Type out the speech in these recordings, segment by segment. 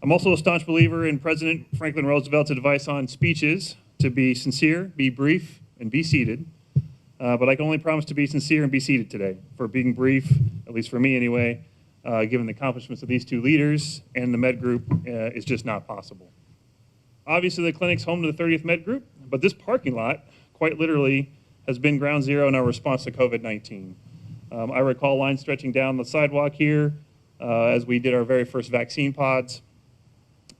I'm also a staunch believer in President Franklin Roosevelt's advice on speeches to be sincere, be brief, and be seated. But I can only promise to be sincere and be seated today. For being brief, at least for me anyway, given the accomplishments of these two leaders and the Med Group, is just not possible. Obviously, the clinic's home to the 30th Med Group, but this parking lot, quite literally, has been ground zero in our response to COVID-19. I recall lines stretching down the sidewalk here as we did our very first vaccine pods.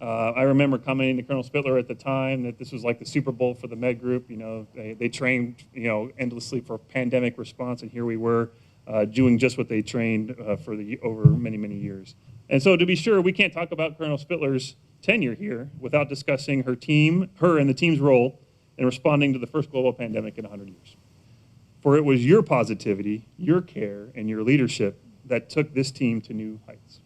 I remember commenting to Colonel Spitler at the time that this was like the Super Bowl for the Med Group. You know, they trained, endlessly for pandemic response, and here we were doing just what they trained for over many, many years. And so to be sure, we can't talk about Colonel Spitler's tenure here without discussing her and the team's role in responding to the first global pandemic in 100 years. For it was your positivity, your care, and your leadership that took this team to new heights.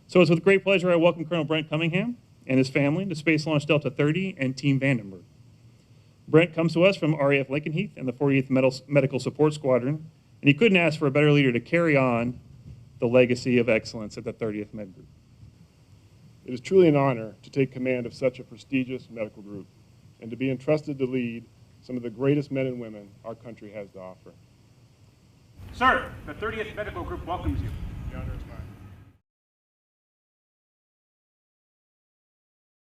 So it's with great pleasure I welcome Colonel Brent Cunningham and his family to Space Launch Delta 30 and Team Vandenberg. Brent comes to us from RAF Lincoln and the 40th Medical Support Squadron, and he couldn't ask for a better leader to carry on the legacy of excellence at the 30th Med Group. It is truly an honor to take command of such a prestigious medical group and to be entrusted to lead some of the greatest men and women our country has to offer. Sir, the 30th Medical Group welcomes you. The honor is